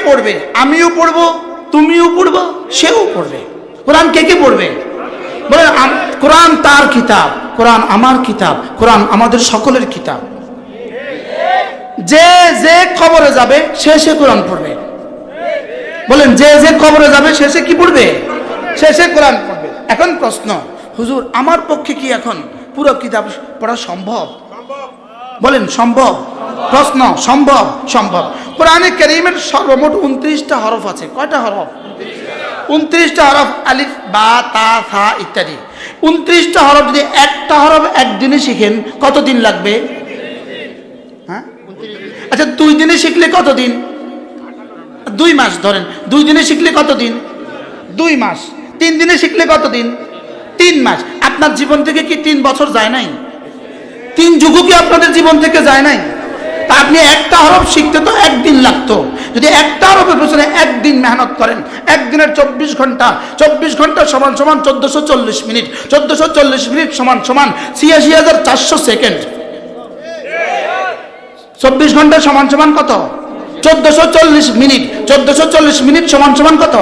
পড়বে? আমিও পড়বো, তুমিও পড়বো, সেও পড়বে। কোরআন কে কে পড়বে? বলেন কোরআন তার কিতাব, কোরআন আমার কিতাব, কোরআন আমাদের সকলের কিতাব। যে যে কবরে যাবে সে সে কোরআন পড়বে। বলেন যে যে কবরে যাবে সে সে কি পড়বে? সে সে কোরআন পড়বে। এখন প্রশ্ন, হুজুর আমার পক্ষে কি এখন পুরো কিতাব পড়া সম্ভব? বলেন সম্ভব? প্রশ্ন সম্ভব? সম্ভব। কোরআনে কারীমের সর্বমোট 29টা হরফ আছে। কয়টা হরফ? 29টা হরফ, আলিফ বা তা সা ইত্যাদি। 29টা হরফ যদি একটা হরফ একদিনে শিখেন কতদিন লাগবে? হ্যাঁ, আচ্ছা 2 দিনে শিখলে কতদিন? 2 মাস ধরেন। 2 দিনে শিখলে কতদিন? 2 মাস। 3 দিনে শিখলে কতদিন? 3 মাস। আপনার জীবন থেকে কি 3 বছর যায় নাই? 3 যুগ কি আপনাদের জীবন থেকে যায় নাই? তা আপনি একটা হরফ শিখতে তো একদিন লাগতো। যদি একটা হরফের পেছনে একদিন মেহনত করেন, একদিনের 24 ঘন্টা, 24 ঘন্টা সমান সমান 1440 মিনিট, 1440 মিনিট সমান সমান 86,400 সেকেন্ড। 24 ঘন্টা সমান সমান কত? 1440 মিনিট। 1440 মিনিট সমান সমান কত?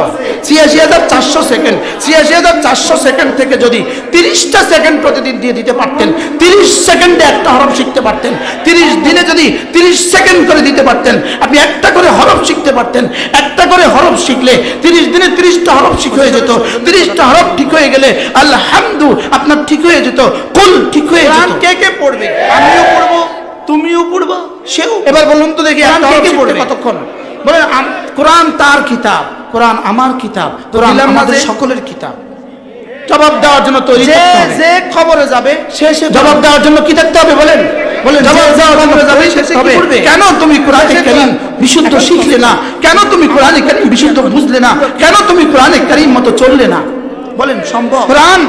86,400 সেকেন্ড। 86,400 সেকেন্ড থেকে যদি 30টা সেকেন্ড প্রতিদিন দিয়ে দিতে পারতেন, 30 সেকেন্ডে একটা হরফ শিখতে পারতেন, 30 দিনে যদি 30 সেকেন্ড করে দিতে পারতেন, আপনি একটা করে হরফ শিখতে পারতেন। একটা করে হরফ শিখলে 30 দিনে 30টা হরফ ঠিক হয়ে যেত। 30টা হরফ ঠিক হয়ে গেলে আলহামদু আপনার ঠিক হয়ে যেত, কুল ঠিক হয়ে যেত। কে কে পড়বে? আমিও পড়বো, তুমিও পড়বা, সেও। এবার বলুন তো দেখি কে পড়বে কতক্ষণ? বলেন কোরআন তার কিতাব, কোরআন আমার কিতাব, কোরআন আমাদের সকলের কিতাব। জবাব দেওয়ার জন্য তৈরি থাকতে হবে। যে খবরে যাবে সে সে জবাব দেওয়ার জন্য কি থাকতে হবে? বলেন বলেন জবাব দেওয়ার জন্য যাবে সে সে কি পড়বে? কেন তুমি কোরআনে কারীম বিশুদ্ধ শিখলে না? কেন তুমি কোরআনে কারীম বিশুদ্ধ বুঝলে না? কেন তুমি কোরআনে কারীম মতো চললে না? বলেন সম্ভব? কোরআন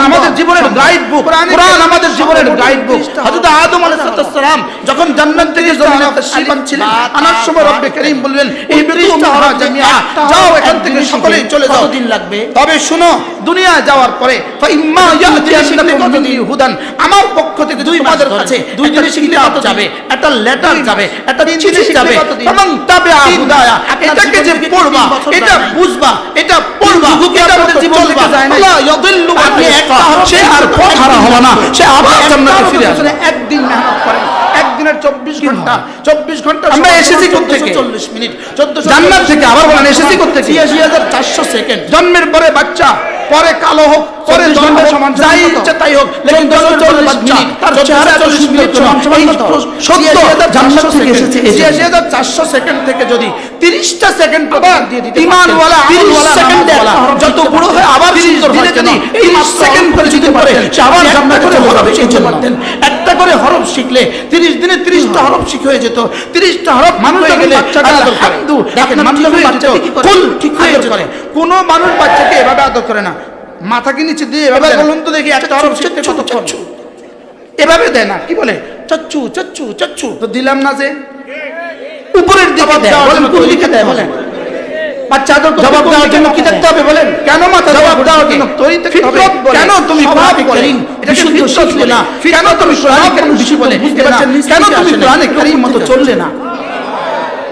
আমাদের জীবনের গাইড বুক। কোরআন আমাদের জীবনের গাইড বুক। হযরত আদম আলাইহিস সালাম যখন জান্নাত থেকে জমিনে তাশরীফ আনছিলেন, আনার সময় রব্বে কারীম বললেন এই 30টা হরফ জামিয়া, যাও এখান থেকে সকলেই চলে যাও। কতদিন লাগবে? তবে শুনো, দুনিয়া যাওয়ার পরে ফাইম্মা ইয়াতিয়ান্নাকুম মিনি হুদান, আমার পক্ষ থেকে তোমাদের কাছে 2 দিনে শিখতে যাবে, একটা লেটার যাবে, একটা চিঠি যাবে। এবং তাবিআ হুদায়া, এটাকে যে পড়বা, এটা বুঝবা, এটা পড়বা, এটা আমাদের জীবন থেকে যায় না। আল্লাহ ইয়াদিল্লু, আপনি একটা হরফ সে আর পথ হারা হবে না, সে আবার জান্নাতে ফিরে আসবে। একদিন মেহনত করেন, একদিনের 24 ঘন্টা, 24 ঘন্টা আমরা এসেছি কোথা থেকে? 40 মিনিট, 1400 জান্নাত থেকে। আবার বলেন এসেছি কোথা থেকে? 86,400 সেকেন্ড। জন্মের পরে বাচ্চা, পরে কালো হোক, পরে ঘন্টা সমান যাই ইচ্ছা তাই হোক, লেকিন 1440 মিনিট তার চেহারা 40 মিনিট সমান সমান কত? 70 জান্নাত থেকে এসেছে। 86,400 সেকেন্ড থেকে যদি 30টা সেকেন্ড আবার দিয়ে দিতে ঈমানওয়ালা আমলওয়ালা সেকেন্ডে যত বড় হয় আবার সুন্দর হয়, যদি এই সেকেন্ড করে দিতে পারে সে আবার জান্নাতে চলে যাবে। এই জন্য একটা করে হরফ শিখলে 30 দিনে 30টা হরফ শিখে হয়ে যেত। 30টা হরফ মানুষ হয়ে গেলে আলহামদু দেখেন মানুষ বাচ্চাকে কি করে? ঠিক হয়ে করে। কোন মানুষ বাচ্চাকে এভাবে আদর করে না, মাথাকে নিচে দিয়ে এভাবে। বলুন তো দেখি একটা হরফ শিখতে কতক্ষণ? এভাবে দেয় না, কি বলে? চচ্চু চচ্চু চচ্চু। তো দিলাম না যে উপরের দিকে দেয়, বলেন কোন দিকে দেয়? বলেন বাচ্চা আদর জবাব দেওয়ার জন্য কি দেখতে হবে? বলেন কেন মাথা জবাব দেওয়ার জন্য তৈরি থাকতে হবে? কেন তুমি কোরআনে কারীম এটা শুদ্ধ শিখলে না? কেন তুমি কোরআনে কারীম বেশি বলে বুঝলে না? কেন তুমি কোরআনে কারীম মতো চললে না?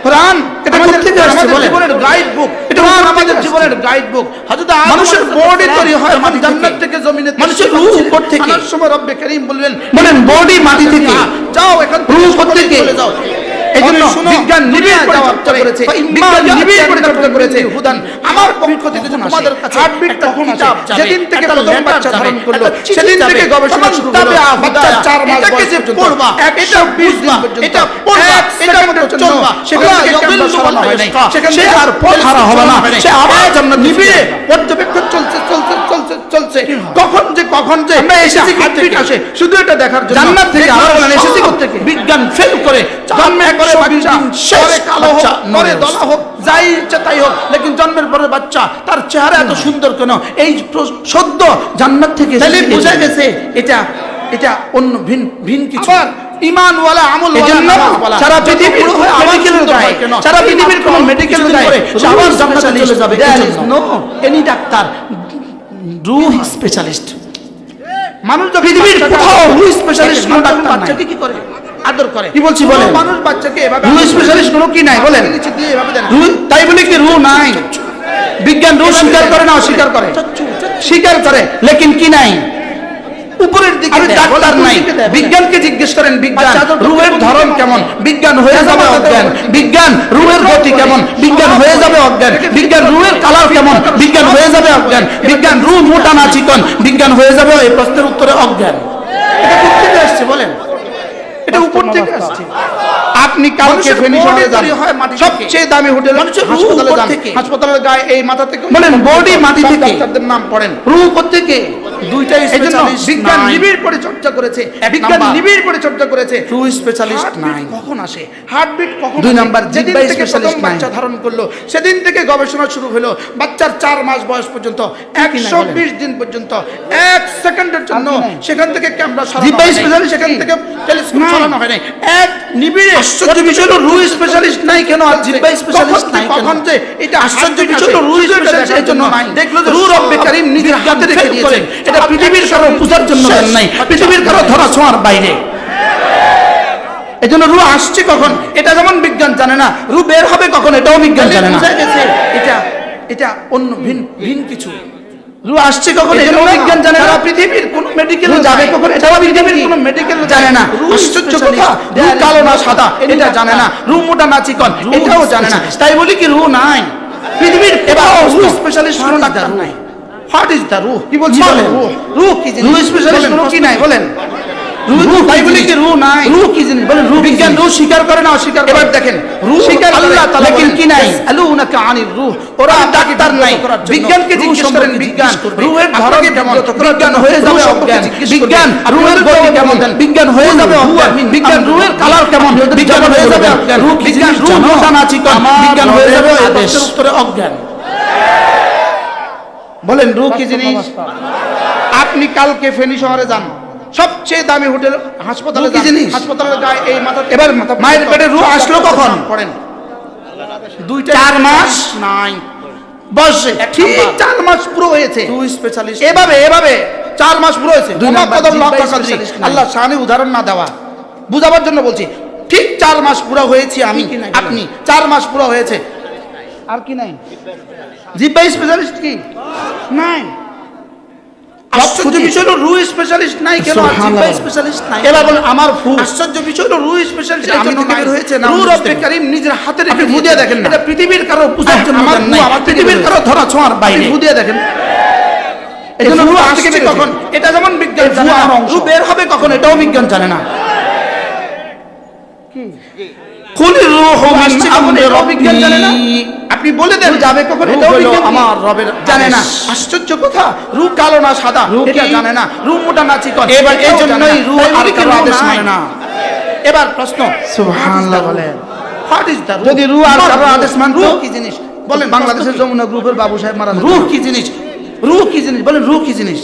কোরআন এটা কোথা থেকে আসছে? আমাদের জীবনের গাইড বুক। এটা আমাদের জীবনের গাইড বুক। হযরত মানুষের বডি তৈরি হয় যখন জান্নাত থেকে জমিনে, মানুষের রূহ উপর থেকে। আনার সময় রব্বে কারীম বললেন, বলেন বডি মাটি থেকে, যাও এখান থেকে রূহ উপর থেকে চলে যাও। এজন্য বিজ্ঞান নিবিড় পরিচর্যা করেছে, বিজ্ঞান নিবিড় পরিচর্যা করেছে হুদান। আমার পক্ষ থেকে তোমাদের কাছে একটা কিতাব যাবে, যেদিন থেকে প্রথম বাচ্চা ধারণ করলো সেদিন থেকে গবেষণা শুরু হলো। বাচ্চা 4 মাস বয়স পর্যন্ত এটা বুঝবা, এটা পড়বা, এটা মতো চলবা, সেখান থেকে কেমন সরানো হয় নাই, সেখান থেকে আর পথ হারা হবে না, সে আবার জান্নাত নিবিড়ে পর্যবেক্ষণ চলছে চলছে চলছে চলছে। কখন যে আমরা এসেছি হার্টবিট আসে শুধু এটা দেখার জন্য। জান্নাত থেকে আবার এসেছি কোথা থেকে? বিজ্ঞান ফেল করে জন্মে করে বাচ্চা, পরে কালো হোক, পরে দলা হোক, যাই ইচ্ছা তাই হোক, লেকিন জন্মের পরে বাচ্চা তার চেহারা এত সুন্দর কেন? এই সদ্য জান্নাত থেকে এসেছে। বোঝা গেছে এটা এটা অন্য ভিন কিছু। ঈমানওয়ালা আমলওয়ালা সারা পৃথিবী মেডিকেল যায়, সারা পৃথিবীর কোন মেডিকেল যায় আবার জান্নাতে চলে যাবে। নো এনি ডাক্তার রূহ স্পেশালিস্ট। মানুষ তো পৃথিবীর কোথাও রূহ স্পেশালিস্ট কোন ডাক্তার বাচ্চাকে কি করে? আদর করে। কি বলছি বলেন? মানুষ বাচ্চাকে এভাবে রুহ স্পেশালিস্ট কোনো কি নাই বলেন? নিচে দিয়ে এভাবে দেন। রুহ তাই বলে কি রুহ নাই? বিজ্ঞান রুহ স্বীকার করে না অস্বীকার করে? স্বীকার করে, লেকিন কি নাই? উপরের দিকে ডাক্তার নাই। বিজ্ঞানকে জিজ্ঞেস করেন, বিজ্ঞান রুহের ধরন কেমন? বিজ্ঞান হয়ে যাবে অজ্ঞান। বিজ্ঞান রুহের গতি কেমন? বিজ্ঞান হয়ে যাবে অজ্ঞান। বিজ্ঞান রুহের কালার কেমন? বিজ্ঞান হয়ে যাবে অজ্ঞান। বিজ্ঞান রুহ মোটা না চিকন? বিজ্ঞান হয়ে যাবে এই প্রশ্নের উত্তরে অজ্ঞান। এটা কোথা থেকে আসছে বলেন? এটা উপর থেকে আসছে। আপনি কালকে ফেনী শহরে যান, সবচেয়ে দামি হোটেল হাসপাতালে যান, হাসপাতালের গায়ে এই মাথা থেকে বলেন বডি মাটি থেকে, ডাক্তারদের নাম পড়েন, রুহ কোত্থেকে? দুইটাই স্পেশালিস্ট বিজ্ঞান নিবিড় পরিচর্যা করেছে। বিজ্ঞান নিবিড় পরিচর্যা করেছে, রুহ স্পেশালিস্ট নাই। কখন আসে হার্টবিট? কখন? দুই নাম্বার জিহ্বা স্পেশালিস্ট নাই। বাচ্চা ধারণ করলো সেদিন থেকে গবেষণা শুরু হলো। বাচ্চার 4 মাস বয়স পর্যন্ত 120 দিন পর্যন্ত 1 সেকেন্ডের জন্য সেখান থেকে ক্যামেরা সরানো, জিহ্বা স্পেশালিস্ট সেখান থেকে টেলিস্কোপ সরানো হয় নাই। এক নিবিড় আশ্চর্য বিষয় হলো রুহ স্পেশালিস্ট নাই কেন আর জিহ্বা স্পেশালিস্ট নাই? কখন যে এটা আশ্চর্য বিষয় হলো রুহ স্পেশালিস্ট এই জন্য নাই। দেখলো যে রূহ রব্বে কারীম নিজের হাতে রেখে দিয়েছেন। এটা পৃথিবীর কারো পূজার জন্য দেন নাই, পৃথিবীর কারো ধরা ছোঁয়ার বাইরে। এজন্য রূহ আসছে কখন এটা যেমন বিজ্ঞান জানে না, রূহ বের হবে কখন এটাও বিজ্ঞান জানে না। এটা এটা অন্য ভিন্ন কিছু। রূহ আসছে কখন এটাও বিজ্ঞান জানে না। পৃথিবীর কোন মেডিকেল যাবে কখন এটাও পৃথিবীর কোন মেডিকেল জানে না। আশ্চর্য কথা, রূহ কালো না সাদা এটা জানে না, রূহ মোটা না চিকন এটাও জানে না। তাই বলি কি রূহ নাই পৃথিবীর? এবার রূহ স্পেশালিস্ট কোনো ডাক্তার নাই। হোয়াট ইজ দ্য রুহ? কি বলছি বলেন? রুহ কি জিনিস? রুহ স্পেশালিস্ট কোনো কি নাই বলেন? রুহ তাই বলি কি রুহ নাই? রুহ কি জিনিস বলেন? রুহ বিজ্ঞান রুহ স্বীকার করে না অস্বীকার করে? এবার দেখেন রুহ স্বীকার আল্লাহ তাআলা লেকিন কি নাই? আলুনাকা আনির রুহ, ওরা ডাক্তার নাই। বিজ্ঞানকে জিজ্ঞেস করেন, বিজ্ঞান রুহের ধরন কেমন? বিজ্ঞান হয়ে যাবে অজ্ঞান। বিজ্ঞান রুহের গতি কেমন? বিজ্ঞান হয়ে যাবে অজ্ঞান। বিজ্ঞান রুহের কালার কেমন? বিজ্ঞান হয়ে যাবে অজ্ঞান। বিজ্ঞান রুহ মোটা না চিকন? বিজ্ঞান হয়ে যাবে এই প্রশ্নের উত্তরে অজ্ঞান। বলেন রুহ কি জিনিস? আপনি কালকে ফেনী শহরে যান, সবচেয়ে দামি হোটেল হাসপাতালে যান, হাসপাতালের গায়ে এই মাথা। এবার মায়ের পেটে রুহ আসলো কখন? পড়েন 4 মাস নাই বয়সে, ঠিক 4 মাস পুরো হয়েছে। রুহ স্পেশালিস্ট এভাবে 4 মাস পুরো হয়েছে। আল্লাহ শানে উদাহরণ না দেওয়া বুঝাবার জন্য বলছি। ঠিক 4 মাস পুরো হয়েছে আমি, আপনি 4 মাস পুরো হয়েছে। আর কি নাই? জিহ্বা স্পেশালিস্ট কি নাই? আশ্চর্য বিষয় হলো রুহ স্পেশালিস্ট নাই কেন আর জিহ্বা স্পেশালিস্ট নাই? এবার বলেন আমার ফু। আশ্চর্য বিষয় হলো রুহ স্পেশালিস্ট এই জন্য নাই হয়েছে না, রূহ রব্বে কারীম নিজের হাতে রেখে আপনি বুঝিয়ে দেখেন না। এটা পৃথিবীর কারো পূজার জন্য দেন নাই, পৃথিবীর কারো ধরা ছোঁয়ার বাইরে। বুঝিয়ে দেখেন এজন্য রুহ আসছে কখন এটা যেমন বিজ্ঞান জানে না, রুহ বের হবে কখন এটাও বিজ্ঞান জানে না। কি কুলির রূহু মিন আমরি রাব্বি, আপনি বলে দেন যাবে কখন এটাও বিজ্ঞান আমার রবের জানে না। আশ্চর্য কথা, রূহ কালো না সাদা এটা জানে না, রূহ মোটা না চিকন। এবার এই জন্যই রূহ আর কারো আদেশ মানে না। এবার প্রশ্ন সুবহানাল্লাহ বলেন হোয়াট ইজ দ্য রূহ? যদি রূহ আর কারো আদেশ মানতো রূহ কি জিনিস বলেন? বাংলাদেশের যমুনা গ্রুপের বাবু সাহেব মারা রূহ কি জিনিস? রূহ কি জিনিস বলেন? রূহ কি জিনিস?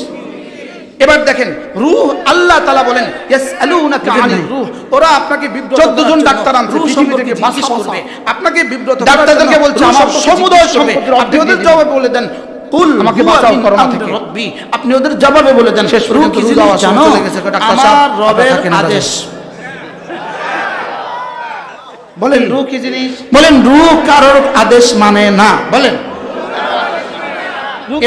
এবার দেখেন রূহ আল্লাহ তাআলা বলেন ইয়াসআলুনাকা আনির রূহ, ওরা আপনাকে বিব্রত 14 জন ডাক্তার আনছে পৃথিবী থেকে বাসি করবে, আপনাকে বিব্রত। ডাক্তারদেরকে বলছে আমার সমুদয় সম্পত্তি, আপনি ওদের জবাবে বলে দেন কুল আমাকে বাঁচাও করোনা থেকে। আপনি ওদের জবাবে বলে দেন শেষ রূহ কি জিনিস জানো? আমার রবের আদেশ। বলেন রূহ কি জিনিস? বলেন রূহ কারোর আদেশ মানে না। বলেন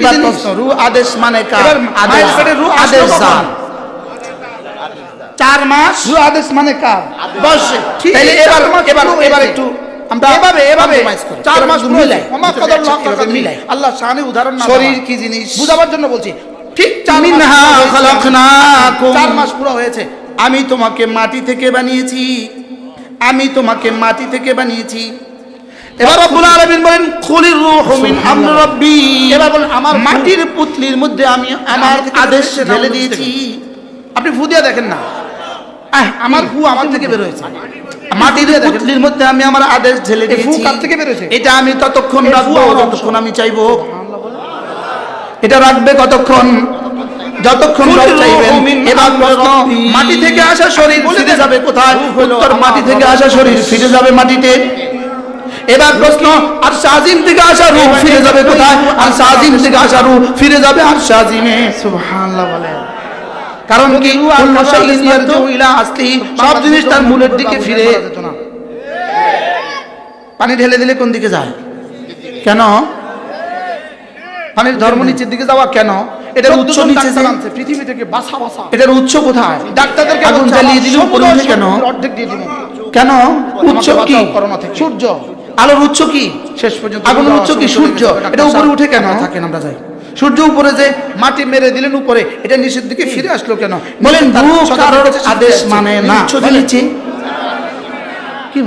এবার প্রশ্ন রূহ আদেশ মানে কার? আদেশ আদেশ জান 4 মাস রূহ আদেশ মানে কার? বসে তাহলে এবার একটু আমরা এভাবে 4 মাস মিলাই ওমা কদর মিলাই আল্লাহ শানে উদাহরণ না। শরীর কি জিনিস বুঝাবার জন্য বলছি। ঠিক 4 মাস পুরো হয়েছে। আমি তোমাকে মাটি থেকে বানিয়েছি, আমি তোমাকে মাটি থেকে বানিয়েছি। এবার রব্বুল আলামিন বলেন কুলির রূহু মিন আমরি রাব্বি, এবার বলেন আমার মাটির পুতলির মধ্যে আমি আমার আদেশ ঢেলে দিয়েছি। আপনি ফু দিয়ে দেখেন না, আমার ফু আমার থেকে বের হয়েছে। মাটির পুতলির মধ্যে আমি আমার আদেশ ঢেলে দিয়েছি। ফু কার থেকে বের হয়েছে? এটা আমি ততক্ষণ রাখবো যতক্ষণ আমি চাইবো। এটা রাখবে কতক্ষণ? যতক্ষণ রব চাইবেন। এবার প্রশ্ন মাটি থেকে আসা শরীর ফিরে যাবে কোথায়? উত্তর মাটি থেকে আসা শরীর ফিরে যাবে মাটিতে। এবার প্রশ্ন আরশ আজিম থেকে আসা রূহ ফিরে যাবে কোথায়? আরশ আজিম থেকে আসা রূহ ফিরে যাবে আরশ আজিমে। সুবহানাল্লাহ বলেন কারণ কি কুল্লু শাইইন ইয়ারজিউ ইলা আসলি, সব জিনিস তার মূলের দিকে ফিরে। পানি ঢেলে দিলে কোন দিকে যায়? কেন? পানির ধর্ম নিচের দিকে যাওয়া কেন? এটার উৎস নিচে যে পৃথিবী থেকে বাসা বাসা, এটার উৎস কোথায়? ডাক্তারদেরকে আগুন জ্বালিয়ে দিল উপরে উঠে কেন? অর্ধেক দিয়ে দিল কেন? উৎস কি? করোনা থেকে সূর্য। আলোর উৎস কি? শেষ পর্যন্ত আগুনের উৎস কি? সূর্য। এটা উপরে উঠে কেন? থাকেন আমরা যাই। সূর্য উপরে যে মাটি মেরে দিলেন উপরে, এটা নিচের দিকে ফিরে আসলো কেন? বলেন রূহ কারোর আদেশ মানে না। নিচে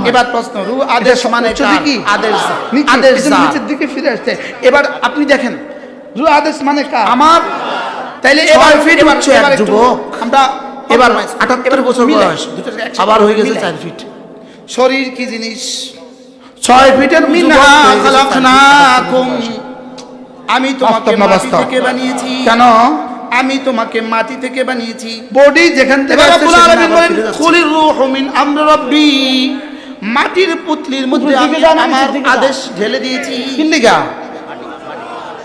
এবার প্রশ্ন, রূহ আদেশ মানে কি? আদেশ, আদেশ নিচের দিকে ফিরে আসছে। এবার আপনি দেখেন রূহ আদেশ মানে কার? আমার। তাইলে এবার ফিট হচ্ছে এক যুবক, আমরা এবার 78 বছর বয়স, আবার হয়ে গেছে 4 ফিট। শরীর কি জিনিস? 6 ফিটের মিনহা খালাকনাকুম, আমি তোমাকে মাটি থেকে বানিয়েছি। কেন? আমি তোমাকে মাটি থেকে বানিয়েছি। বডি যেখান থেকে রব্বুল আলামিন বলেন কুলির রূহু মিন আমরি রাব্বি, মাটির পুতলির মধ্যে আমি আমার আদেশ ঢেলে দিয়েছি। কিল্লিগা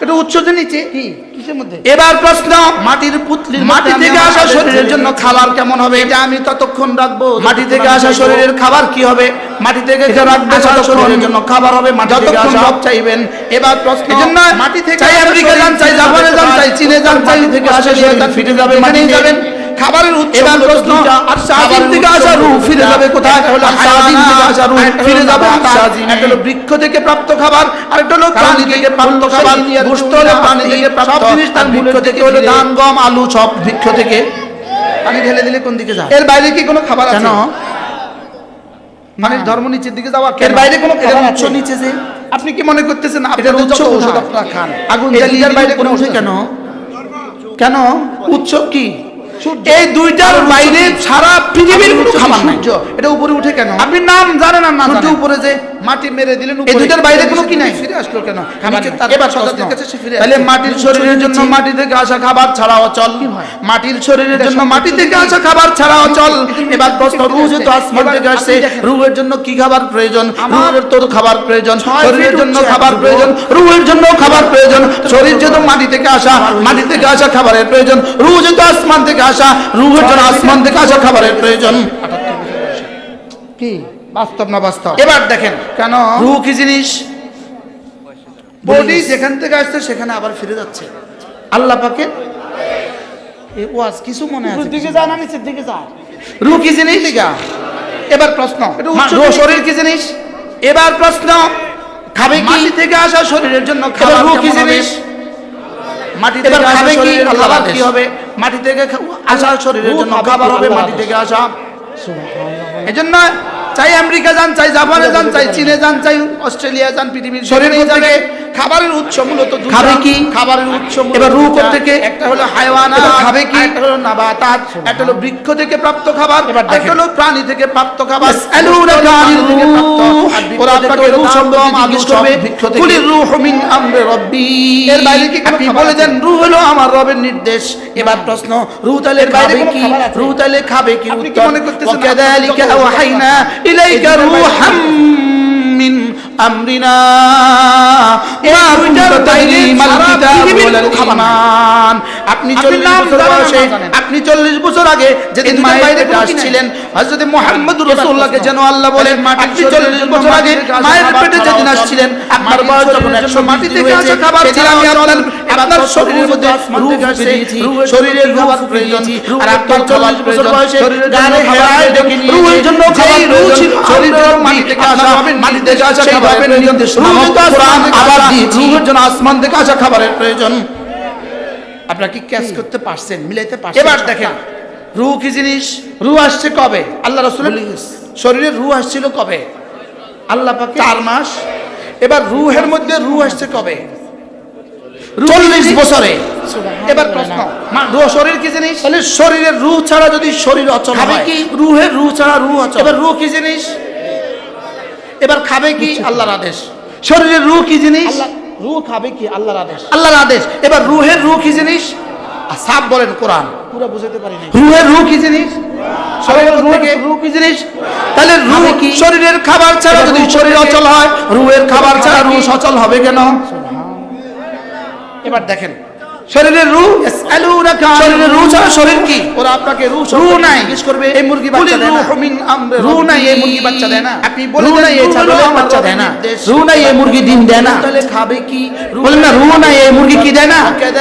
এটা উচ্চ যে নিচে কি কিসের মধ্যে? এবার প্রশ্ন, মাটির পুতলির মাটি থেকে আসা শরীরের জন্য খাবার কেমন হবে? এটা আমি ততক্ষণ রাখবো। মাটি থেকে আসা শরীরের খাবার কি হবে? মাটি থেকে রাখবে শরীরের জন্য খাবার হবে, মাটি থেকে আসা সব চাইবেন। এবার প্রশ্ন, এজন্য মাটি থেকে চাই আমেরিকা যান, চাই জাপানে যান, চাই চীনে যান, মাটি থেকে আসা শরীর ফিরে যাবে, মাটি যাবেন। খাবারের উৎস। এবার প্রশ্ন, আর সাজিম থেকে আসা রূহ ফিরে যাবে কোথায়? হলো সাজিম থেকে আসা রূহ ফিরে যাবে সাজিম। একটা হলো বৃক্ষ থেকে প্রাপ্ত খাবার, আর একটা হলো প্রাণী থেকে প্রাপ্ত খাবার। গোশত হলো প্রাণী থেকে প্রাপ্ত, সব জিনিস তার বৃক্ষ থেকে হলো ধান গম আলু সব বৃক্ষ থেকে। পানি ঢেলে দিলে কোন দিকে যায়? এর বাইরে কি কোনো খাবার আছে? কেন? মানে ধর্ম নিচের দিকে যাওয়া, এর বাইরে কোনো খাবার আছে? নিচে যে আপনি কি মনে করতেছেন আপনার উৎস ওষুধ আপনারা খান, আগুন জ্বালিয়ে বাইরে কোনো উৎস কেন? কেন? উৎস কি? এই দুইটার বাইরে সারা পৃথিবীর কোনো খাবার নাই। এটা উপরে উঠে কেন? আপনি নাম জানেন না? সূর্য উপরে যে মাটি মেরে দিলেন, এই দুইটার বাইরে কোনো কি নাই? ফিরে আসলো কেন? এবার সজাতের কাছে সে ফিরে। তাহলে মাটির শরীরের জন্য মাটি থেকে আসা খাবার ছাড়া অচল। মাটির শরীরের জন্য মাটি থেকে আসা খাবার ছাড়া অচল। এবার প্রশ্ন, রূহ যেহেতু আসমান থেকে আসছে, রূহের জন্য কি খাবার প্রয়োজন? রূহের তো খাবার প্রয়োজন, শরীরের জন্য খাবার প্রয়োজন, রূহের জন্য খাবার প্রয়োজন। শরীর যেহেতু মাটি থেকে আসা, মাটি থেকে আসা খাবারের প্রয়োজন। রূহ যেহেতু আসমান থেকে আসা, রূহের জন্য আসমান থেকে আসা খাবারের প্রয়োজন। কি বাস্তব না বাস্তব? এবার দেখেন কেন রূহ কি জিনিস? বডি যেখান থেকে আসছে সেখানে আবার ফিরে যাচ্ছে। আল্লাহ পাকের এই ওয়াজ কিছু মনে আছে? দিকে যায় না নিচের দিকে যায়? রূহ কি জিনিস? এবার প্রশ্ন, রূহ শরীর কি জিনিস? এবার প্রশ্ন, খাবে কি? মাটি থেকে আসা শরীরের জন্য খাবার। রূহ কি জিনিস? মাটি থেকে খাবে কি? আল্লাহ কি হবে? মাটি থেকে আসা শরীরের জন্য খাবার হবে, মাটি থেকে আসা। এজন্য চাই আমেরিকা যান, চাই জাপানে যান, চাই চীনে যান, চাই অস্ট্রেলিয়া যান, পৃথিবীর শরীর যাবে। খাবারের উৎস মূলত দুটো। খাবে কি? খাবারের উৎস এবার রূহ থেকে, একটা হলো হায়াওয়ানাত, খাবে কি? একটা হলো নাবাতাত, একটা হলো বৃক্ষ থেকে প্রাপ্ত খাবার, একটা হলো প্রাণী থেকে প্রাপ্ত খাবার। আলুনাকা আনির রূহ, ওরা আপনাকে রূহ সম্পর্কে জিজ্ঞেস করবে। কুলির রূহু মিন আমরি রাব্বি, এর বাইরে কি আপনি বলে দেন রূহ হলো আমার রবের নির্দেশ। এবার প্রশ্ন, রূহ তাহলে খাবে কি? রূহ তাহলে খাবে কি? আপনি কি মনে করতেছেন? কাযালিকা আওহাইনা ইলাইকা রূহাম মিন আমরিনা মা কুনতা তাদরি মাল কিতাব ওয়াল ঈমান। আপনি 40 বছর বয়সে, আপনি 40 বছর আগে যেদিন মায়ের পেটে আসছিলেন, হযরত মুহাম্মদুর রাসূলুল্লাহকে যেন আল্লাহ বলেন, আপনি 40 বছর আগে মায়ের পেটে যেদিন আসছিলেন, আপনার বয়স যখন 100 মাটি থেকে আসা খাবার সেদিন আমি আপনার শরীরের মধ্যে রূহ দিয়েছি, শরীরের খাবার প্রয়োজন। আর আপনার 40 বছর বয়সে গানে হেরায় দেখি রূহের জন্য খাবার প্রয়োজন। শরীরের মাটি থেকে আসা, মাটি থেকে আসা খাবারের নির্দেশ কোরআন আবার দিয়েছি, রূহের জন্য আসমান থেকে আসা খাবারের প্রয়োজন। আপনারা কি ক্যাচ করতে পারছেন? মিলাইতে পারছেন? এবার দেখেন রূহ কি জিনিস? রূহ আসছে কবে? আল্লাহ রাসূলের শরীরের রূহ আসছিল কবে? আল্লাহ পাক 4 মাস। এবার রূহের মধ্যে রূহ আসছে কবে? 40 বছরে। এবার প্রশ্ন, রূহ শরীর কি জিনিস? তাহলে শরীরের রূহ ছাড়া যদি শরীর অচল হয়, খাবে কি? রূহের রূহ ছাড়া রূহ অচল। এবার রূহ কি জিনিস? এবার খাবে কি? আল্লাহর আদেশ। শরীরের রূহ কি জিনিস? রূহ খাবে কি? আল্লাহর আদেশ, আল্লাহর আদেশ। এবার রূহের রূহ কি জিনিস? সাফ বলেন কোরআন, পুরো বুঝাতে পারি না। রূহের রূহ কি জিনিস? শরীরের রূহ কি জিনিস? তাহলে রূহ কি? শরীরের খাবার ছাড়া যদি শরীর অচল হয়, রূহের খাবার ছাড়া রূহ সচল হবে কেন? এবার দেখেন শরীরের রূহ, ইয়াসআলুনাকা শরীরের রূহ ছাড়া শরীর কি? ওরা আপনাকে রূহ নাই, জিজ্ঞেস করবে এই মুরগি বাচ্চা দেয় না। রূহ নাই, এই মুরগি বাচ্চা দেয় না। আপনি বলে রূহ নাই, এই ছাগলের বাচ্চা দেয় না। রূহ নাই, এই মুরগি ডিম দেয় না। তাহলে খাবে কি? বলেন না, রূহ নাই, এই মুরগি কি দেয় না?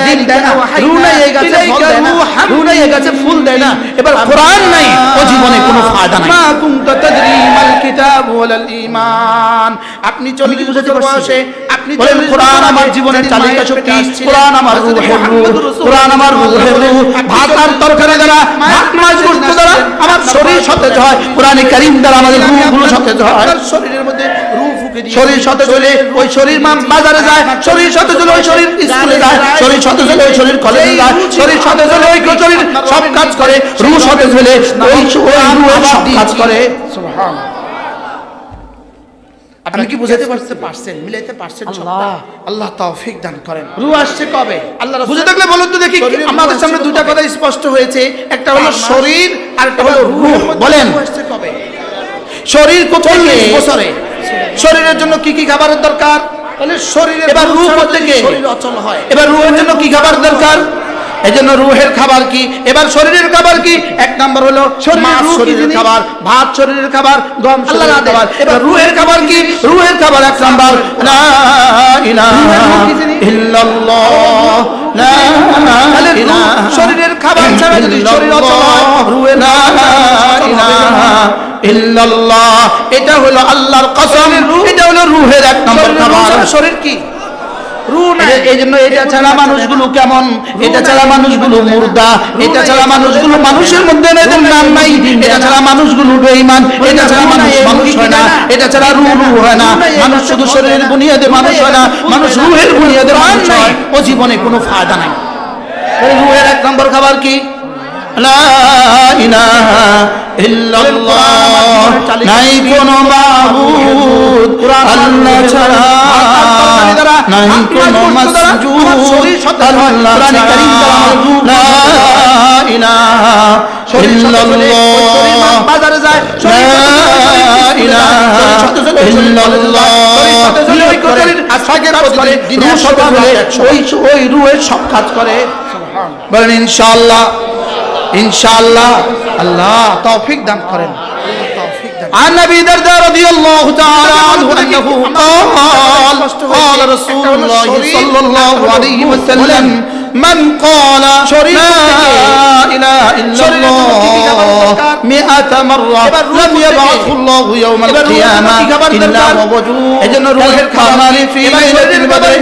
ডিম দেয় না। রূহ নাই, এই গাছে ফল দেয় না। রূহ নাই, এই গাছে ফুল দেয় না। এবার কোরআন নাই, ও জীবনে কোনো ফায়দা নাই। মা কুনতা তাদরি মাল কিতাব ওয়াল ঈমান। আপনি 40 বছর বয়সে আপনি বলেন, কোরআন আমার জীবনের চালিকা শক্তি, কোরআন আমার রূহের রূহ, কোরআন আমার রূহের রূহ। ভাত আর তরকারি দ্বারা, ভাত মাছ গোশত দ্বারা আমার শরীর সতেজ হয়, কোরআনে কারীম দ্বারা আমাদের রূহগুলো সতেজ হয়। শরীরের মধ্যে রূহ ফুঁকে দিয়ে শরীর সতেজ হলে ওই শরীর বাজারে যায়, শরীর সতেজ হলে ওই শরীর স্কুলে যায়, শরীর সতেজ হলে ওই শরীর কলেজে যায়, শরীর সতেজ হলে ওই শরীর সব কাজ করে, রূহ সতেজ হলে ওই রূহ সব কাজ করে। সুবহানাল্লাহ। আপনি কি বুঝাতে পারছেন, মিলাইতে পারছেন? আল্লাহ আল্লাহ তৌফিক দান করেন। রূহ আসছে কবে? আল্লাহ বুঝে থাকলে বলুন তো দেখি। শরীরের আমাদের রূহ সামনে আসছে দুইটা কবে? কথা স্পষ্ট হয়েছে, একটা হলো শরীর আর একটা হলো রূহ। বলেন, রূহ আসছে কবে? শরীর কোথায়? 40 বছরে। শরীরের জন্য কি কি খাবারের দরকার? তাহলে শরীরে এবার রূহ কোত্থেকে? শরীর অচল হয়। এবার রূহের জন্য কি খাবার দরকার? এই জন্য রূহের খাবার কি? এবার শরীরের খাবার কি? এক নাম্বার হলো মাছ শরীরের খাবার, ভাত শরীরের খাবার, গম শরীরের খাবার। এবার রূহের খাবার কি? রূহের খাবার এক নাম্বার লা ইলাহা ইল্লাল্লাহ, লা ইলাহা শরীরের খাবার ছাড়া যদি শরীর অচল হয়, রূহে লা ইলাহা ইল্লাল্লাহ। এটা হলো আল্লাহর কসম, এটা হলো রূহের এক নম্বর খাবার। শরীর কি? রূহ নাই। এই জন্য এটা ছাড়া মানুষগুলো কেমন, এটা ছাড়া মানুষগুলো মুর্দা, এটা ছাড়া মানুষগুলো মানুষের মধ্যে এদের নাম নাই, এটা ছাড়া মানুষগুলো বেঈমান, এটা ছাড়া মানুষ মানুষ হয় না, এটা ছাড়া রূহ হয় না। মানুষ শুধু শরীরের বুনিয়াদে মানুষ হয় না, মানুষ রূহের বুনিয়াদে মানুষ হয়। ও জীবনে কোনো ফায়দা নাই। রূহের এক নম্বর খাবার কি? লা ইলাহা ইল্লাল্লাহ, নাই কোনো মাবুদ আল্লাহ ছাড়া, নাই কোনো মাসজুদ আল্লাহ ছাড়া, লা ইলাহা ইল্লাল্লাহ, বাজারে যায়, লা ইলাহা ইল্লাল্লাহ। ওই রূহের সব কাজ করে। বলেন ইনশাআল্লাহ, ইনশাআল্লাহ। আল্লাহ তৌফিক দান করেন। عن ابي الدرداء رضي الله تعالى عنه انه قال قال رسول الله صلى الله عليه وسلم من قال لا اله الا الله 100 مره لم يبعثه الله يوم القيامه الا ووجوه اذن روح الكمال في ليله البدر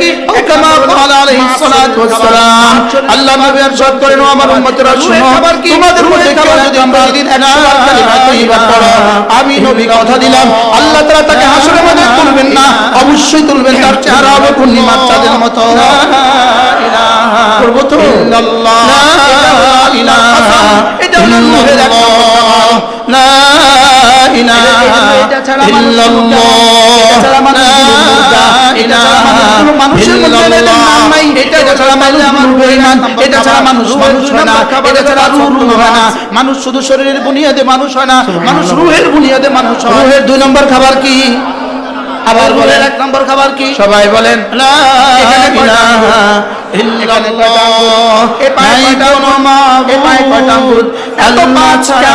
كما قال عليه الصلاه والسلام আল্লাহ নবী ارشاد করেন, আমার উম্মতেরা শুনো, তোমাদের মধ্যে কেউ যদি আমরা দিন একটা কালিমা তৈবা পড়ো, আমি নবী কথা দিলাম আল্লাহ তাআলা তাকে হাসরের মধ্যে তুলবেন না, অবশ্যই তুলবেন, তার চেহারা হবে পূর্ণিমার চাঁদের মতো। লা ইলাহা ইল্লাল্লাহ, লা ইলাহা এটা হলো রূহের এক নম্বর। লা ইলাহা ইল্লাল্লাহ, এটা ছাড়া মানুষের মধ্যে নাম নাই, এটা ছাড়া মানুষ বেঈমান, এটা ছাড়া মানুষ মানুষ হয় না, এটা ছাড়া রূহ হয় না। মানুষ শুধু শরীরের বুনিয়াদে মানুষ হয় না, মানুষ রূহের বুনিয়াদে মানুষ হয়। রূহের দুই নম্বর খাবার কি? আবার বলেন, এক নম্বর খাবার কি? সবাই বলেন লা ইলাহা ইল্লাল্লাহ, নাই কোনো মাবুদ আল্লাহ ছাড়া,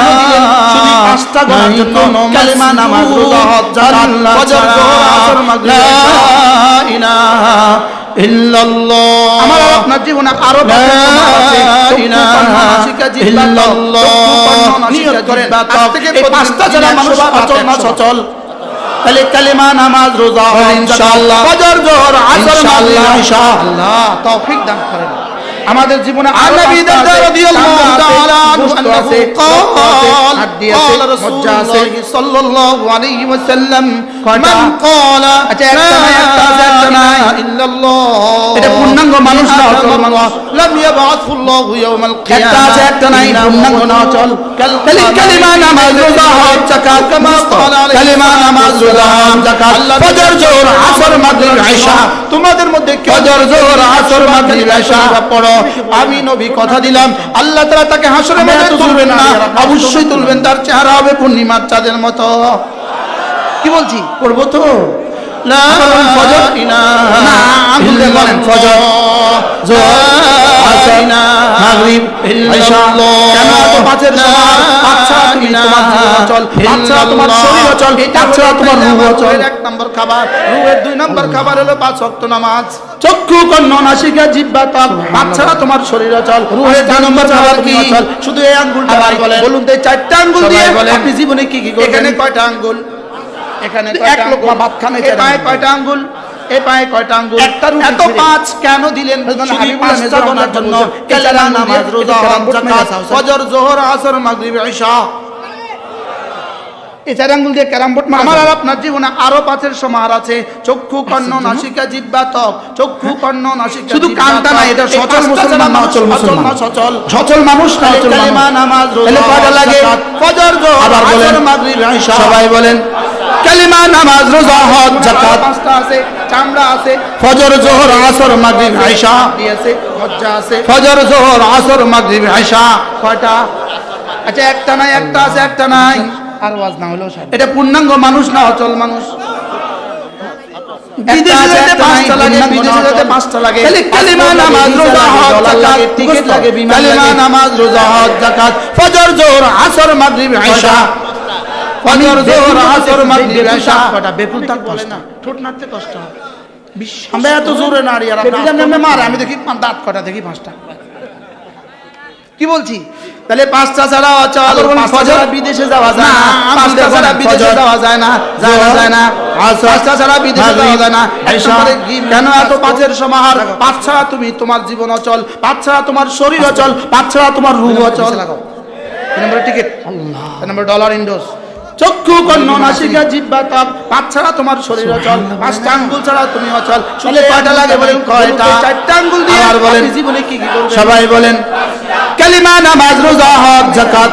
শুধু পাঁচটা গুণের জন্য কালিমা, নামাজ, রোজা, হজ, যাকাত, ফজর, যোহর, আসর, মাগরিব, লা ইলাহা ইল্লাল্লাহ। আমার আপনার জীবনে আরো নিয়ত করেন, আজ থেকে এই পাঁচটা ছাড়া মানুষ অচল না সচল। তাহলে কালিমা, নামাজ, রোজা, ইনশাআল্লাহ, ফজর, যোহর, আসর, মাগরিব, ইনশাআল্লাহ তৌফিক দান করেন আমাদের জীবনে। নবী দারদা রাদিয়াল্লাহু তাআলা আনহু قال قال رسول الله صلى الله عليه وسلم من قال لا اله الا الله, এটা পূর্ণাঙ্গ মানুষ না অচল মানুষ, لم يبعثه الله يوم القيامه, একটা আছে একটা নাই, পূর্ণাঙ্গ না অচল। কালিমা, নামাজ, রোজা, হজ, যাকাত, কালিমা, নামাজ, রোজা, হজ, যাকাত, ফজর, যোহর, আসর, মাগরিব, ইশা। তোমাদের মধ্যে ফজর, যোহর, আসর, মাগরিব, ইশা পড়ো, আমি নবী কথা দিলাম আল্লাহ তাআলা তাকে হাসরের মধ্যে তুলবেন না, অবশ্যই তুলবেন, তার চেহারা হবে পূর্ণিমার চাঁদের মতো। কি বলছি? করব তো? লা ইলাহা ইল্লাল্লাহ, ফজর, যোহর, আসর মাগরিব ঈশা কেন এত পাঁচের সমাহার পাঁচ ছাড়া তুমি তোমার জীবন অচল পাঁচ ছাড়া তোমার শরীর অচল পাঁচ ছাড়া তোমার রূহ অচল এক নম্বর খাবার রুহের দুই নম্বর খাবার হলো 5 ওয়াক্ত নামাজ চক্ষু কর্ণ নাসিকা জিহ্বা ত্বক পাঁচ ছাড়া তোমার শরীর অচল রূহের দুই নম্বর খাবার কি অচল শুধু এই আঙ্গুলটা আবার বলেন বলুন তো এই চারটা আঙ্গুল দিয়ে সবাই বলেন। আপনি জীবনে কি কি করবেন এখানে কয়টা আঙ্গুল এখানে এক লোকমা ভাত খান, এই পায়ে কয়টা আঙ্গুল এই পায়ে কয়টা আঙ্গুল একটা রুটি এত ছিঁড়ে। 5 কেন দিলেন হাবিবুল্লাহ শুধু মেজর পাঁচটা রহমান বলার জন্য বলছেন, কালামা এই নামাজ যে রোজা ক্যারাম হজ বোর্ড মেরে যাকাত আছে, ফজর যোহর আসর মাগরিব ঈশা এই চার আঙ্গুল দিয়ে ক্যারাম বোর্ড আমার আর আপনার জীবনে আরো 5 এর সমাহার আছে চক্ষু কর্ণ নাসিকা জিহ্বা ত্বক চক্ষু কর্ণ নাসিকা শুধু জিহ্বা কানটা ত্বক। না, এটা এই সচল পাঁচটা মুসলমান না, ছাড়া অচল মুসলমান। না সচল সচল মানুষ না অচল কালিমা মানুষ নামাজ রোজা তাহলে কয়টা হজ লাগে? যাকাত ফজর যোহর আবার বলেন। আসর মাগরিব ঈশা সবাই বলেন কালিমা নামাজ রোজা হজ যাকাত 5টা আছে চামড়া আছে ফজর জোহর আসর মাগরিব ঈশা হাদি আছে হজ্জা আছে ফজর জোহর আসর মাগরিব ঈশা কয়টা আচ্ছা একটা নাই একটা আছে একটা নাই আর ওয়াজ না হলেও সাহেব এটা পূর্ণাঙ্গ মানুষ না অচল মানুষ বিদেশে যেতে পাঁচটা লাগে বিদেশে যেতে 5টা লাগে তাহলে কালিমা নামাজ রোজা হজ যাকাত টিকিট লাগে বিমান লাগে কালিমা নামাজ রোজা হজ যাকাত ফজর যোহর আসর মাগরিব ঈশা ফজর যোহর আসর মাগরিব ঈশা কয়টা বেকুল তাক বলে না ঠোঁট নাড়তে কষ্ট হয় বিশ্ব আমরা এত জোরে নাড়ি আর আপনি আপনি মার আমি দেখি দাঁত কটা দেখি 5টা কি বলছি তাহলে 5টা ছাড়া অচল আবার বলুন, ফজর ফজর বিদেশে যাওয়া যায় না না, 5টা ছাড়া ফজর, বিদেশে যাওয়া যায় না যায় না আসর, 5টা ছাড়া বিদেশে মাগরিব, যাওয়া যায় না ঈশা। কেন এত 5 এর সমাহার 5 ছাড়া তুমি তোমার জীবন অচল 5 ছাড়া তোমার শরীর অচল 5 ছাড়া তোমার রূহ অচল নম্বর টিকিট আল্লাহ নম্বর ডলার ইন্ডোস চক্ষু কর্ণ নাসিকা জিহ্বা ত্বক 5 ছাড়া তোমার শরীর অচল 5টা আঙ্গুল ছাড়া তুমি অচল শুনে কয়টা লাগে বলেন কয়টা 4টা আঙ্গুল দিয়ে আবার বলেন। আপনি জীবনে কি কি করবেন সবাই বলেন কালিমা নামাজ রোজা হজ যাকাত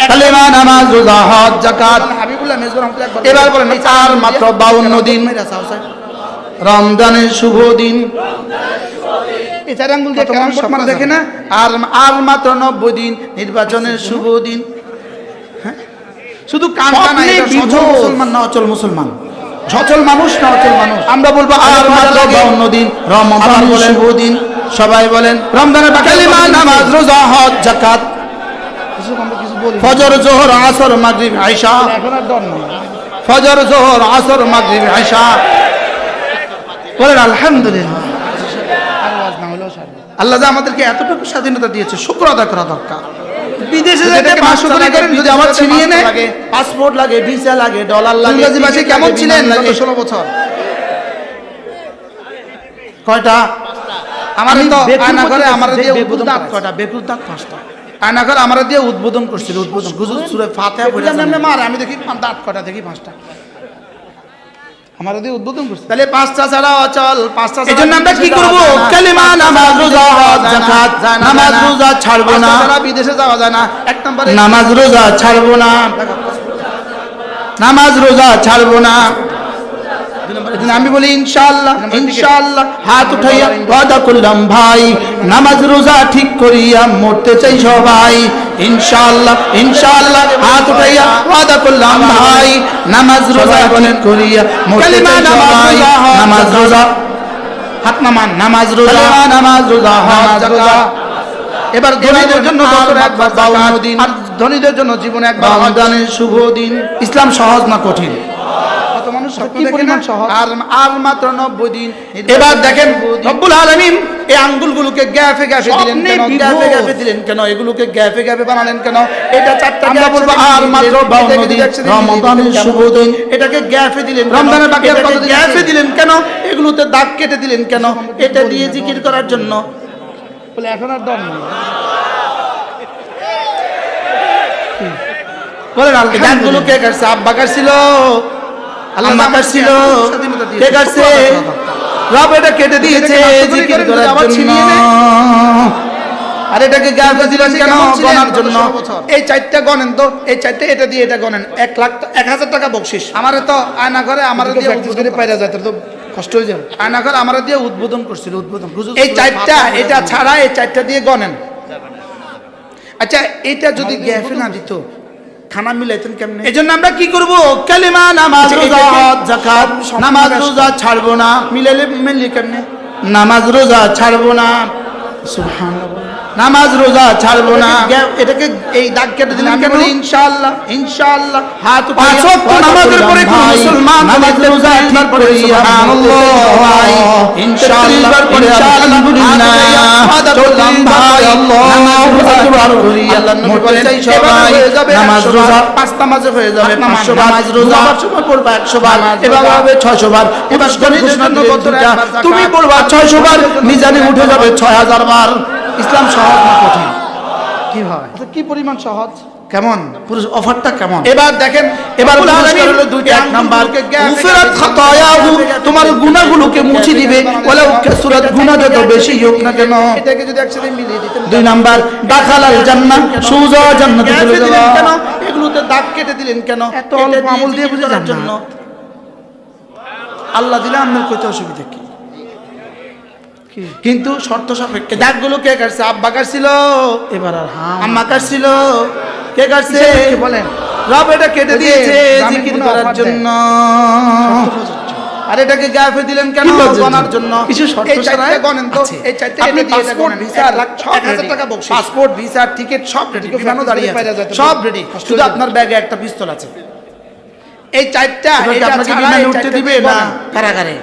কালিমা নামাজ রোজা হজ যাকাত হাবিবুল্লাহ মেজর রহমতুল্লাহ এবার বলেন আর মাত্র 52 দিন রমজানের শুভ দিন এই চার আঙ্গুল দিয়ে কেরাম বোর্ড মারা দেখে না আর আর মাত্র 90 দিন নির্বাচনের শুভ দিন হ্যাঁ? শুধু কানটা না এটা সচল মুসলমান না অচল মুসলমান সচল মানুষ না অচল মানুষ আমরা বলবো আর মাত্র 52 দিন রমজানের শুভ দিন সবাই বলেন রমজানের বাকি কালিমা নামাজ রোজা হজ যাকাত আমরা কিছু বলি ফজর জোহর আসর মাগরিব ঈশা এখন আর ডর নেই ফজর জোহর আসর মাগরিব ঈশা বলেন আলহামদুলিল্লাহ আর ওয়াজ না হলেও সারা আল্লাহ যে আমাদেরকে এতটুকু স্বাধীনতা দিয়েছে শুকর আদায় করা দরকার বিদেশে যদি যেতে এটাকে 500 মাস্টার করেন যদি আবার ছিনিয়ে নেয় লাগে পাসপোর্ট লাগে ভিসা লাগে ডলার লাগে ইংরেজি ভাষায় টিকিট কেমন লাগে, ছিলেন বিমান লাগে। গত 16 বছর কয়টা আমার তো বেকুল আয়না করে বলতে আমার দিয়ে বেকুল উদ্বোধন দাঁত করাইছে। কয়টা বেকুল দাঁত পাঁচটা আয়না করে আমার দিয়ে উদ্বোধন করছিল উদ্বোধন হুজুর সূরা ফাতিহা পড়ে জানেন। আমরা মার আমি দেখি দাঁত কটা দেখি 5টা আমার দিয়ে উদ্বোধন করছে তাহলে 5টা ছাড়া অচল 5টা ছাড়া এজন্য আমরা কি বিদেশে করব যাওয়া যায় না। কালিমা নামাজ রোজা হজ যাকাত যায় না, নামাজ যায় না। রোজা ছাড়বো না 5টা ছাড়া বিদেশে যাওয়া যায় না এক নম্বরে নামাজ রোজা ছাড়বো না নামাজ রোজা ছাড়বো না এজন্য আমি বলি ইনশাআল্লাহ ইনশাআল্লাহ হাত উঠাইয়া ওয়াদা করলাম ভাই নামাজ রোজা ঠিক করিয়া মরতে চাই সবাই ইনশাআল্লাহ ইনশাআল্লাহ হাত উঠাইয়া ওয়াদা করলাম ভাই নামাজ রোজা ঠিক করিয়া মরতে চাই সবাই নামাজ রোজা হাত নামান নামাজ রোজা নামাজ রোজা হজ যাকাত এবার ধনীদের জন্য বছরে একবার 52 দিন আর ধনীদের জন্য জীবনে একবার হজ। রমজানের শুভ দিন ইসলাম সহজ না কঠিন কত মানুষ স্বপ্ন কি দেখে পরিমাণ না? সহজ? আর মাত্র 90 দিন এবার দেখেন রব্বুল আলামিন এই আঙ্গুলগুলোকে গ্যাফে গ্যাফে দিলেন স্বপ্নে কেন বিভোর। গ্যাফে গ্যাফে দিলেন কেন এগুলোকে গ্যাফে গ্যাফে বানালেন কেন এটা চারটা আমরা বলবো আর মাত্র 52 দিন রমজানের শুভ দিন এটাকে গ্যাফে দিলেন কেন? রমজানের বাকি আর এটাকে কত দিন গ্যাফে আছে? দিলেন কেন এগুলোতে দাগ কেটে দিলেন কেন এটা দিয়ে জিকির করার জন্য বলে এখন আর দম নেই বলেন গাছগুলো কে কাটছে আব্বা কাটছিল আল্লাহ আম্মা কাটছিল স্বাধীনতা দিয়েছে। কে কাটছে রব এটা কেটে দিয়েছে জিকির করার জন্য আর এটাকে গ্যাফে দিলেন কেন গণার জন্য এই চারটা গণেন তো এই চারটা এটা দিয়ে এটা গণেন 1,00,000 টাকা বকশিস আমারে তো আয়না করে আমারে দিয়ে প্র্যাকটিস করে পাইরা যায় তোর তো কষ্ট হয়ে যাবে আয়না করে আমারে দিয়ে উদ্বোধন করছিল উদ্বোধন এই চারটা এটা ছাড়া এই চারটা দিয়ে গণেন আচ্ছা এটা যদি গ্যাফে না দিত খানা মিলাইতেন কেমনে এজন্য আমরা কি করব কালিমা নামাজ রোজা হজ যাকাত নামাজ রোজা ছাড়বো না মিলাইলে মিললি কেমনে নামাজ রোজা ছাড়বো না। সুবহানাল্লাহ। নামাজ রোজা ছাড়বো না। এটাকে এই দাগ কেটে দিলেন আমি কেন? বলি ইনশাআল্লাহ, ইনশাআল্লাহ। হাত পাঁচ ওয়াক্ত নামাজের পরে কোন মুসলমান নামাজ যদি রোজা ঠিক একবার করে পড়ে সুবহানাল্লাহ, ইনশাআল্লাহ, ইনশাআল্লাহ, চললাম ভাই, নামাজ আকবার করি। আল্লাহর নবী বলেন সবাই নামাজ রোজা 5 নামাজে হয়ে যাবে 500 বার, নামাজ রোজা 500 বার পড়বা 100 বার, এভাবে হবে 600 বার। ঘোষণা দিলেন দুইটা, তুমি পড়বা 600 বার, মিজানে উঠে যাবে 6000 বার। ইসলাম সহজ না কঠিন? কি হয়? কি পরিমাণ সহজ? কেমন পুরো অফারটা কেমন? এবার দেখেন, এবার পুরস্কার হলো দুইটা। এক নাম্বার গুফরাত খাতায়াহু, তোমার গুনাহগুলোকে মুছে দিবে, ওয়ালাউ কাসুরাত, গুনাহ যত বেশি হোক না কেন। এটাকে যদি একসাথে মিলিয়ে দিতেন। দুই নাম্বার দাখালাল জান্নাহ, সোজা জান্নাতে চলে দিলেন যাবে। কেন? এগুলোতে দাগ কেটে দিলেন কেন? এত অল্প আমল দিয়ে বুঝে করার জান্নাত? জন্য। আল্লাহ দিলে আপনার কইতে অসুবিধা কি? কিন্তু শর্ত সাপেক্ষে। দাগগুলো কে কাটছে? আব্বা কাটছিল, এবার আর হ্যাঁ আম্মা কাটছিল, কে কাটছে? কে বলেন? রব এটা কেটে ওই যে দিয়েছে গ্রামীণ জিকির কোনো করার offer দেয়। জন্য। আর এটাকে গাফে দিলেন কেন? কি প্রযোজ্য? গণার জন্য। কিছু শর্ত এই চারটে ছাড়াই গণেন তো। আছে। এই চারটে আপনি এনে দিয়ে এটা পাসপোর্ট, গণেন। ভিসা, 1,00,000 1000 টাকা বকশিশ। পাসপোর্ট, ভিসা, টিকিট সব রেডি, বিমানও দাঁড়িয়ে আছে, সব রেডি। শুধু আপনার ব্যাগে একটা পিস্তল আছে। এই চারটা এবার কি এটা আপনাকে ছাড়া বিমানে এই উঠতে চারটে দিবে দিয়ে না গণেন। কারাগারে?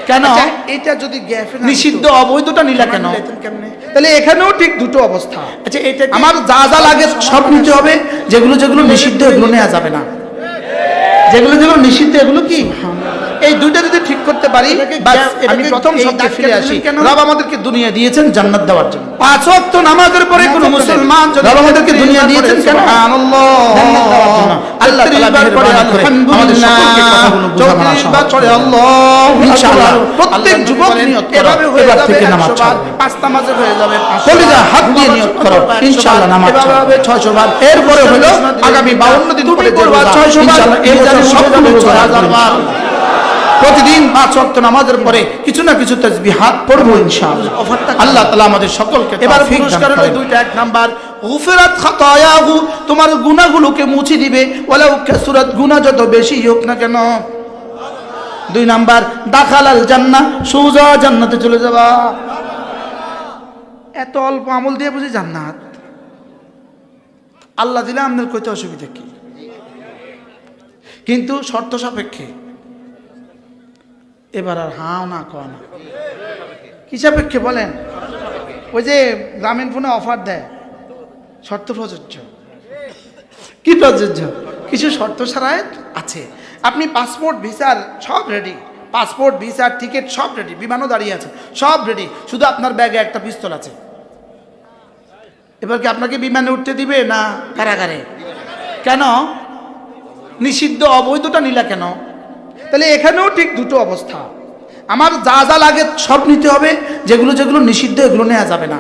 কেন? আচ্ছা, এটা যদি গ্যাফে না নিষিদ্ধ দিত, অবৈধটা নিলা কেন? নিলেন কেমনে? তাহলে এখানেও ঠিক দুটো অবস্থা। আচ্ছা এটা আমার যা যা লাগে সব নিতে হবে, যেগুলো যেগুলো নিষিদ্ধ এগুলো নেওয়া যাবে না। যেগুলো যেগুলো নিষিদ্ধ এগুলো কি? এই দুইটা যদি ঠিক করতে পারি, বাস আমি প্রথম শব্দে ফিরে আসি। রব আমাদেরকে দুনিয়া দিয়েছেন জান্নাত দেওয়ার জন্য। 5 ওয়াক্ত নামাজের পরে কোন মুসলমান যদি রব আমাদেরকে দুনিয়া দিয়েছেন কেন? সুবহানাল্লাহ, জান্নাত দেওয়ার জন্য। আল্লাহ তাআলা মেহেরবানি করে আমাদের সকলকে কথাগুলো বোঝানো সহজ করে দেন। ইনশাআল্লাহ প্রত্যেক যুবক নিয়ত করো, এবার থেকে নামাজ ছাড়ো। 5 নামাজে হয়ে যাবে 500 কলিজা হাত দিয়ে নিয়ত করো, ইনশাআল্লাহ নামাজ ছাড়ো। এভাবে 600 বার। এরপরে হলো আগামী 52 দিন পরে যে রোজা, 600 বার, এই বছর সবগুলো রোজা 6000 বার। প্রতিদিন 5 ওয়াক্ত নামাজের পরে কিছু না কিছু তাসবিহাত পড়বো ইনশাআল্লাহ। আল্লাহ তাআলা আমাদের সকলকে এবার তৌফিক দান পুরস্কার হলো করেন। দুইটা। এক নাম্বার গুফরাত খাতায়াহু, তোমার গুনাহগুলোকে মুছে দিবে, ওয়ালাউ কাসুরাত, গুনাহ যত বেশি হোক না কেন। 2 নাম্বার দাখালাল জান্নাহ, সোজা জান্নাতে চলে যাবা। এত অল্প আমল দিয়ে বুঝি জান্নাত? আল্লাহ দিলে আমাদের কইতে অসুবিধা কি? কিন্তু শর্ত সাপেক্ষে। এবার আর হাও না কয় না। কি সাপেক্ষে বলেন? ওই যে গ্রামীণ ফোনে অফার দেয়, শর্ত প্রযোজ্য। কি প্রযোজ্য? কিছু শর্ত ছাড়াই আছে। আপনি পাসপোর্ট, ভিসার সব রেডি, পাসপোর্ট, ভিসার, টিকিট সব রেডি, বিমানও দাঁড়িয়ে আছে, সব রেডি। শুধু আপনার ব্যাগে একটা পিস্তল আছে। এবার কি আপনাকে বিমানে উঠতে দিবে না কারাগারে? কেন? নিষিদ্ধ অবৈধটা নিলা কেন? তাহলে এখানেও ঠিক দুটো অবস্থা। আমার যা যা লাগে সব নিতে হবে, যেগুলো যেগুলো নিষিদ্ধ এগুলো নেওয়া যাবে না।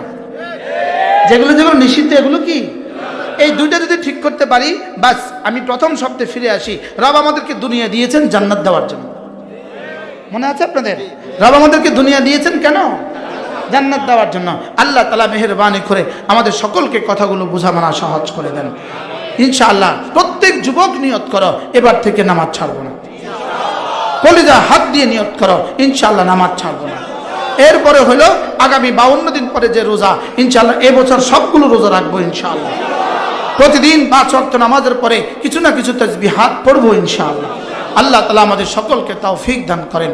যেগুলো যেগুলো নিষিদ্ধ এগুলো কি? এই দুইটা যদি ঠিক করতে পারি, বাস আমি প্রথম শব্দে ফিরে আসি। রব আমাদেরকে দুনিয়া দিয়েছেন জান্নাত দেওয়ার জন্য। মনে আছে আপনাদের? রব আমাদেরকে দুনিয়া দিয়েছেন কেন? জান্নাত দেওয়ার জন্য। আল্লাহ তাআলা মেহেরবানি করে আমাদের সকলকে কথাগুলো বোঝা মানা সহজ করে দেন ইনশাআল্লাহ। প্রত্যেক যুবক নিয়ত করো, এবার থেকে নামাজ ছাড়বো না। কলিজা হাত দিয়ে নিয়ত করো, ইনশাআল্লাহ নামাজ ছাড়বো না। এরপরে হলো আগামী 52 দিন পরে যে রোজা, ইনশাআল্লাহ এবছর সবগুলো রোজা রাখবো ইনশাআল্লাহ। প্রতিদিন 5 ওয়াক্ত নামাজের পরে কিছু না কিছু তাসবিহাত পড়বো ইনশাআল্লাহ। আল্লাহ তাআলা আমাদের সকলকে তৌফিক দান করেন।